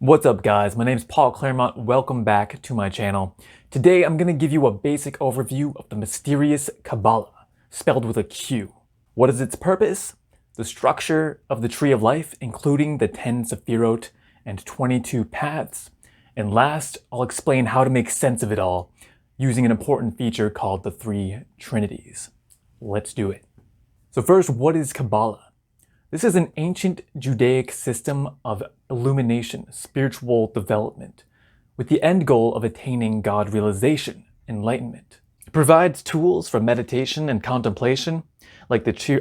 What's up guys, my name is Paul Claremont, welcome back to my channel. Today I'm going to give you a basic overview of the mysterious Kabbalah, spelled with a Q. What is its purpose? The structure of the Tree of Life, including the 10 Sephiroth and 22 paths. And last, I'll explain how to make sense of it all, using an important feature called the 3 Trinities. Let's do it. So first, what is Kabbalah? This is an ancient Judaic system of illumination, spiritual development, with the end goal of attaining God realization, enlightenment. It provides tools for meditation and contemplation, like the Tree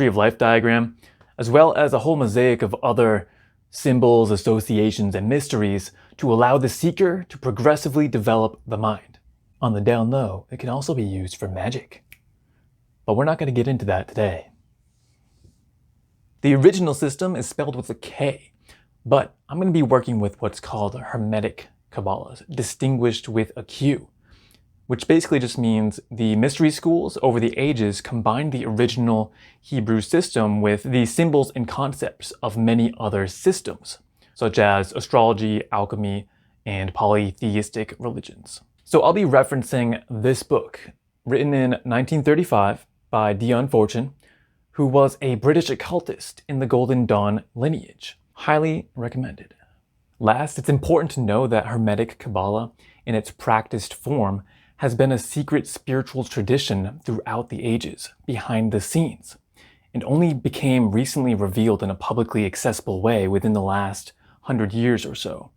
of Life diagram, as well as a whole mosaic of other symbols, associations, and mysteries to allow the seeker to progressively develop the mind. On the down low, it can also be used for magic. But we're not going to get into that today. The original system is spelled with a K, but I'm going to be working with what's called Hermetic Qabalah, distinguished with a Q, which basically just means the mystery schools over the ages combined the original Hebrew system with the symbols and concepts of many other systems, such as astrology, alchemy, and polytheistic religions. So I'll be referencing this book, written in 1935 by Dion Fortune, who was a British occultist in the Golden Dawn lineage. Highly recommended. Last, it's important to know that Hermetic Qabalah, in its practiced form, has been a secret spiritual tradition throughout the ages, behind the scenes, and only became recently revealed in a publicly accessible way within the last 100 years or so.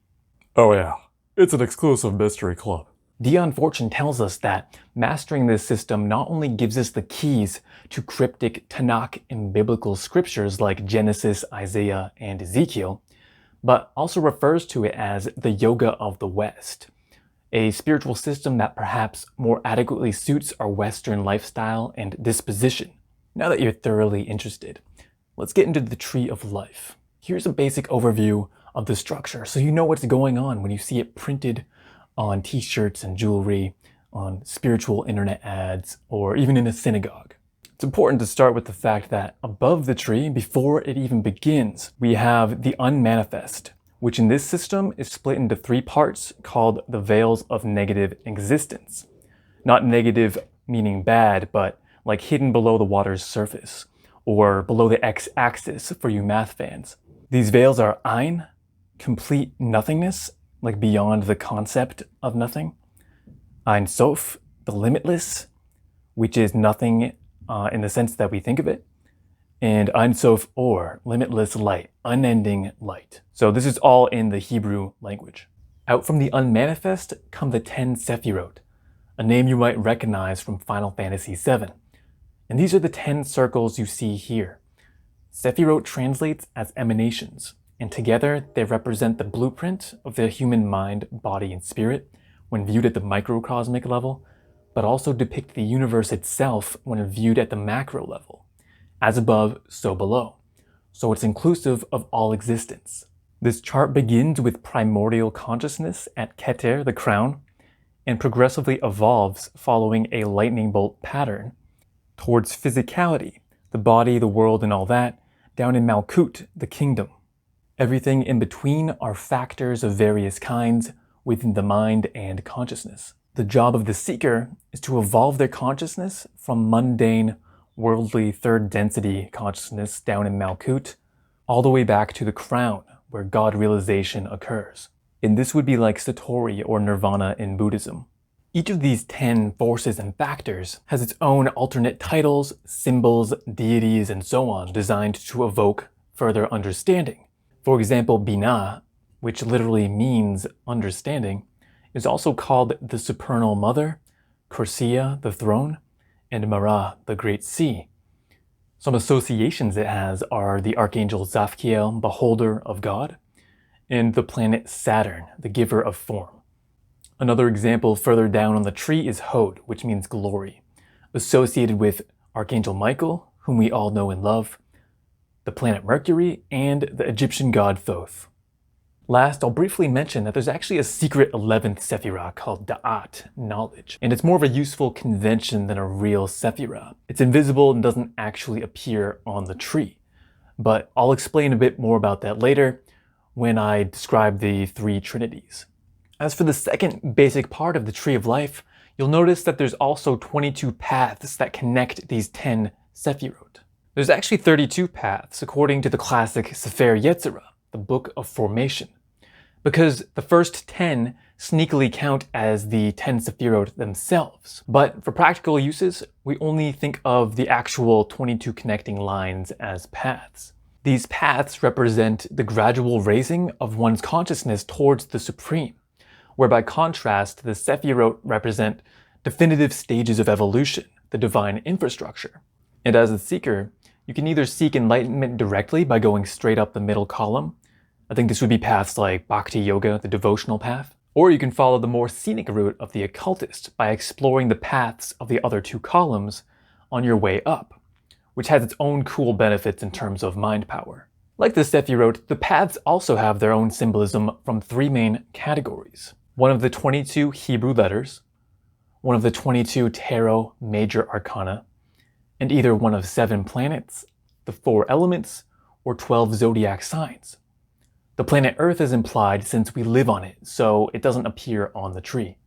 Oh yeah, it's an exclusive mystery club. Dion Fortune tells us that mastering this system not only gives us the keys to cryptic Tanakh and biblical scriptures like Genesis, Isaiah, and Ezekiel, but also refers to it as the yoga of the West, a spiritual system that perhaps more adequately suits our Western lifestyle and disposition. Now that you're thoroughly interested, let's get into the Tree of Life. Here's a basic overview of the structure so you know what's going on when you see it printed on t-shirts and jewelry, on spiritual internet ads, or even in a synagogue. It's important to start with the fact that above the tree, before it even begins, we have the unmanifest, which in this system is split into 3 parts called the veils of negative existence. Not negative meaning bad, but like hidden below the water's surface, or below the x-axis for you math fans. These veils are Ein, complete nothingness, like beyond the concept of nothing. Ein Sof, the limitless, which is nothing in the sense that we think of it. And Ein Sof Or, limitless light, unending light. So this is all in the Hebrew language. Out from the unmanifest come the 10 Sephiroth, a name you might recognize from Final Fantasy VII. And these are the 10 circles you see here. Sephiroth translates as emanations, and together they represent the blueprint of the human mind, body, and spirit when viewed at the microcosmic level, but also depict the universe itself when viewed at the macro level. As above, so below. So it's inclusive of all existence. This chart begins with primordial consciousness at Keter, the crown, and progressively evolves following a lightning bolt pattern towards physicality, the body, the world, and all that, down in Malkut, the kingdom. Everything in between are factors of various kinds within the mind and consciousness. The job of the seeker is to evolve their consciousness from mundane, worldly, third density consciousness down in Malkut, all the way back to the crown, where God realization occurs. And this would be like Satori or Nirvana in Buddhism. Each of these 10 forces and factors has its own alternate titles, symbols, deities, and so on, designed to evoke further understanding. For example, Binah, which literally means understanding, is also called the Supernal Mother, Corsia, the throne, and Mara, the great sea. Some associations it has are the Archangel Zapkiel, beholder of God, and the planet Saturn, the giver of form. Another example further down on the tree is Hod, which means glory, associated with Archangel Michael, whom we all know and love, the planet Mercury, and the Egyptian god Thoth. Last, I'll briefly mention that there's actually a secret 11th Sephiroth called Da'at, knowledge, and it's more of a useful convention than a real Sephiroth. It's invisible and doesn't actually appear on the tree, but I'll explain a bit more about that later when I describe the three Trinities. As for the second basic part of the Tree of Life, you'll notice that there's also 22 paths that connect these 10 Sephiroth. There's actually 32 paths according to the classic Sefer Yetzirah, the Book of Formation, because the first 10 sneakily count as the 10 Sephiroth themselves. But for practical uses, we only think of the actual 22 connecting lines as paths. These paths represent the gradual raising of one's consciousness towards the Supreme, where by contrast, the Sephiroth represent definitive stages of evolution, the divine infrastructure. And as a seeker, you can either seek enlightenment directly by going straight up the middle column. I think this would be paths like Bhakti Yoga, the devotional path. Or you can follow the more scenic route of the occultist by exploring the paths of the other two columns on your way up, which has its own cool benefits in terms of mind power. Like the Sephiroth, the paths also have their own symbolism from three main categories. One of the 22 Hebrew letters, one of the 22 tarot major arcana, and either one of 7 planets, the 4 elements, or 12 zodiac signs. The planet Earth is implied since we live on it, so it doesn't appear on the tree.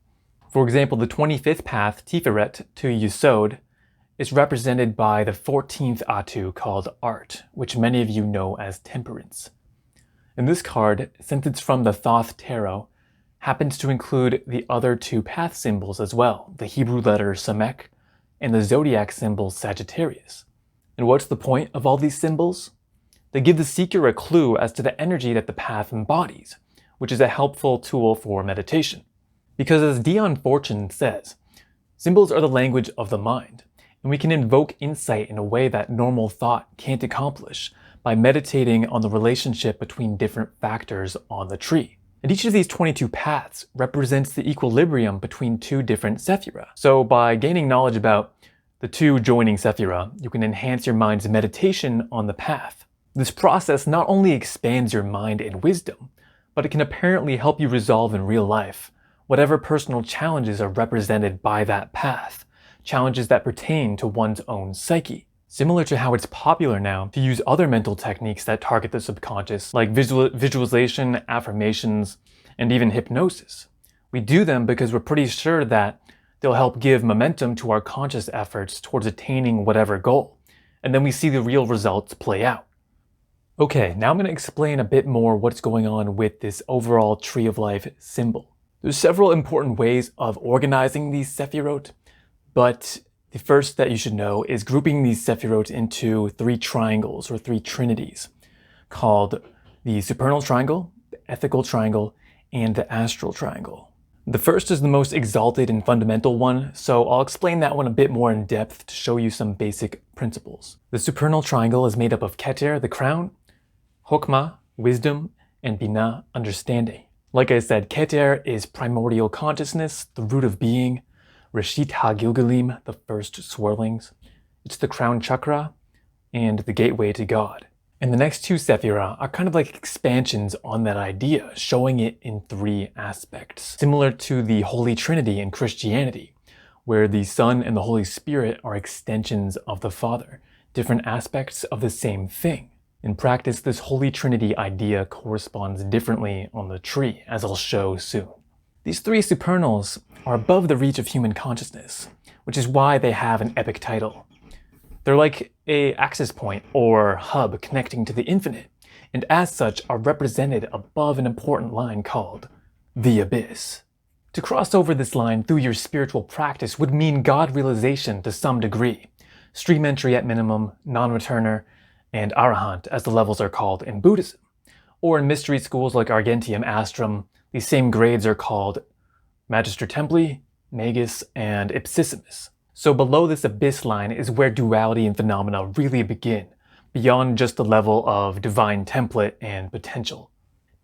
For example, the 25th path, Tiferet to Yesod, is represented by the 14th Atu called Art, which many of you know as Temperance. And this card, since it's from the Thoth Tarot, happens to include the other 2 path symbols as well, the Hebrew letter Samek and the zodiac symbol Sagittarius. And what's the point of all these symbols? They give the seeker a clue as to the energy that the path embodies, which is a helpful tool for meditation. Because as Dion Fortune says, symbols are the language of the mind, and we can invoke insight in a way that normal thought can't accomplish by meditating on the relationship between different factors on the tree. And each of these 22 paths represents the equilibrium between 2 different Sephirah. So by gaining knowledge about the 2 joining Sephirah, you can enhance your mind's meditation on the path. This process not only expands your mind and wisdom, but it can apparently help you resolve in real life whatever personal challenges are represented by that path, challenges that pertain to one's own psyche. Similar to how it's popular now to use other mental techniques that target the subconscious, like visualization, affirmations, and even hypnosis. We do them because we're pretty sure that they'll help give momentum to our conscious efforts towards attaining whatever goal, and then we see the real results play out. Okay, now I'm going to explain a bit more what's going on with this overall Tree of Life symbol. There's several important ways of organizing these Sephiroth, but the first that you should know is grouping these Sephiroth into 3 triangles or 3 Trinities, called the Supernal Triangle, the Ethical Triangle, and the Astral Triangle. The first is the most exalted and fundamental one, so I'll explain that one a bit more in depth to show you some basic principles. The Supernal Triangle is made up of Keter, the crown, Chokmah, wisdom, and Binah, understanding. Like I said, Keter is primordial consciousness, the root of being, Reshit HaGilgalim, the first swirlings. It's the crown chakra and the gateway to God. And the next 2 Sephirah are kind of like expansions on that idea, showing it in 3 aspects. Similar to the Holy Trinity in Christianity, where the Son and the Holy Spirit are extensions of the Father, different aspects of the same thing. In practice, this Holy Trinity idea corresponds differently on the tree, as I'll show soon. These 3 supernals are above the reach of human consciousness, which is why they have an epic title. They're like an access point or hub connecting to the infinite, and as such are represented above an important line called the Abyss. To cross over this line through your spiritual practice would mean God realization to some degree, stream entry at minimum, non-returner, and Arahant as the levels are called in Buddhism. Or in mystery schools like Argentium Astrum, these same grades are called Magister Templi, Magus, and Ipsissimus. So below this abyss line is where duality and phenomena really begin, beyond just the level of divine template and potential.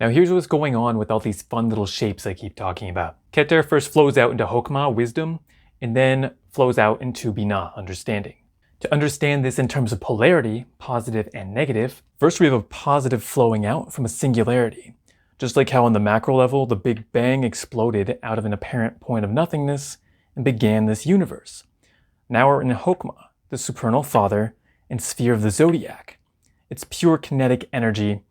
Now here's what's going on with all these fun little shapes I keep talking about. Keter first flows out into Chokmah, wisdom, and then flows out into Binah, understanding. To understand this in terms of polarity, positive and negative, first we have a positive flowing out from a singularity. Just like how on the macro level, the Big Bang exploded out of an apparent point of nothingness and began this universe. Now we're in Chokmah, the supernal father and sphere of the zodiac. It's pure kinetic energy,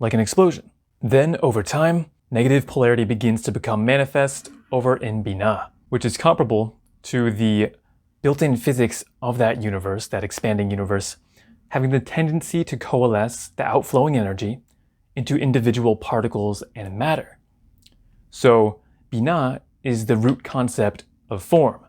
like an explosion. Then, over time, negative polarity begins to become manifest over in Binah, which is comparable to the built-in physics of that universe, that expanding universe, having the tendency to coalesce the outflowing energy into individual particles and matter. So, Binah is the root concept of form.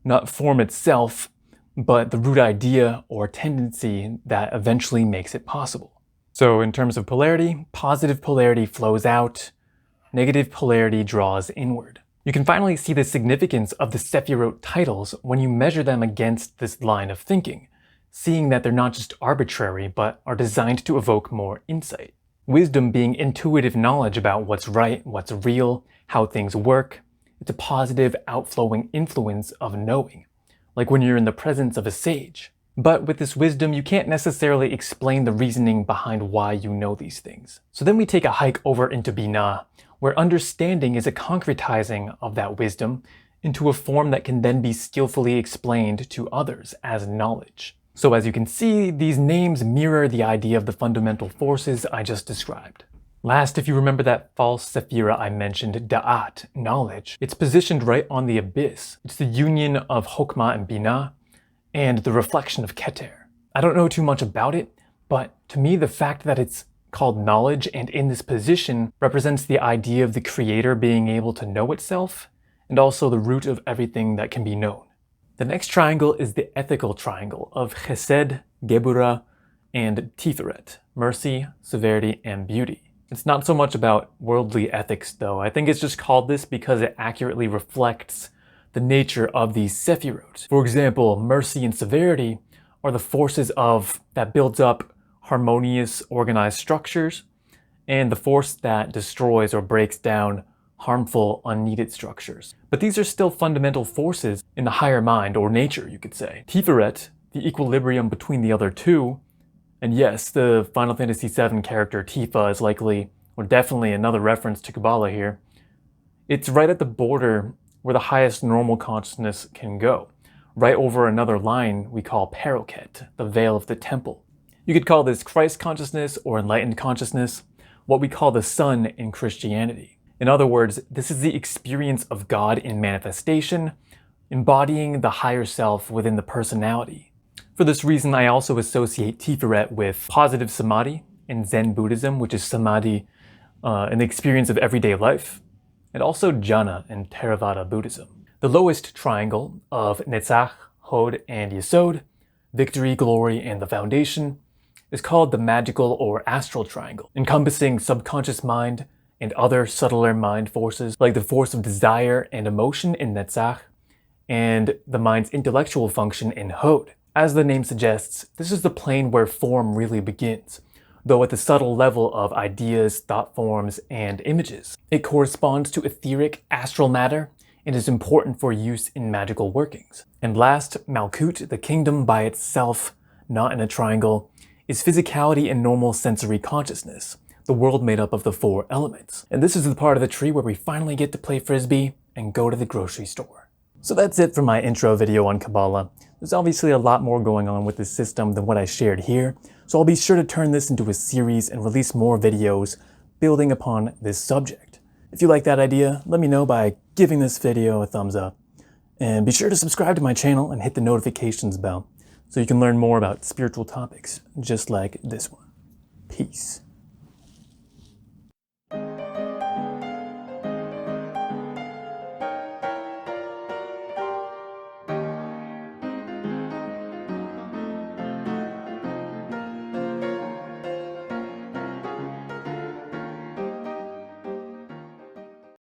Not form itself, but the root idea or tendency that eventually makes it possible. So in terms of polarity, positive polarity flows out, negative polarity draws inward. You can finally see the significance of the Sephiroth titles when you measure them against this line of thinking, seeing that they're not just arbitrary, but are designed to evoke more insight. Wisdom being intuitive knowledge about what's right, what's real, how things work. It's a positive, outflowing influence of knowing, like when you're in the presence of a sage. But with this wisdom, you can't necessarily explain the reasoning behind why you know these things. So then we take a hike over into Binah, where understanding is a concretizing of that wisdom into a form that can then be skillfully explained to others as knowledge. So as you can see, these names mirror the idea of the fundamental forces I just described. Last, if you remember that false Sephira I mentioned, Da'at, knowledge, it's positioned right on the abyss. It's the union of Chokmah and Binah, and the reflection of Keter. I don't know too much about it, but to me the fact that it's called knowledge and in this position represents the idea of the creator being able to know itself, and also the root of everything that can be known. The next triangle is the ethical triangle of Chesed, Geburah, and Tiferet, mercy, severity, and beauty. It's not so much about worldly ethics though. I think it's just called this because it accurately reflects the nature of these Sephiroth. For example, mercy and severity are the forces that builds up harmonious, organized structures, and the force that destroys or breaks down harmful, unneeded structures. But these are still fundamental forces in the higher mind, or nature, you could say. Tiferet, the equilibrium between the other two, and yes, the Final Fantasy VII character Tifa is likely, or definitely another reference to Kabbalah here. It's right at the border where the highest normal consciousness can go, right over another line we call Paroket, the veil of the temple. You could call this Christ consciousness or enlightened consciousness, what we call the sun in Christianity. In other words, this is the experience of God in manifestation, embodying the higher self within the personality. For this reason, I also associate Tiferet with positive samadhi in Zen Buddhism, which is samadhi in the experience of everyday life, and also jhana in Theravada Buddhism. The lowest triangle of Netzach, Hod, and Yesod, victory, glory, and the foundation, is called the magical or astral triangle, encompassing subconscious mind and other subtler mind forces like the force of desire and emotion in Netzach, and the mind's intellectual function in Hod. As the name suggests, this is the plane where form really begins, though at the subtle level of ideas, thought forms, and images. It corresponds to etheric astral matter and is important for use in magical workings. And last, Malkut, the kingdom by itself, not in a triangle, is physicality and normal sensory consciousness, the world made up of the 4 elements. And this is the part of the tree where we finally get to play Frisbee and go to the grocery store. So that's it for my intro video on Kabbalah. There's obviously a lot more going on with this system than what I shared here, so I'll be sure to turn this into a series and release more videos building upon this subject. If you like that idea, let me know by giving this video a thumbs up. And be sure to subscribe to my channel and hit the notifications bell so you can learn more about spiritual topics just like this one. Peace.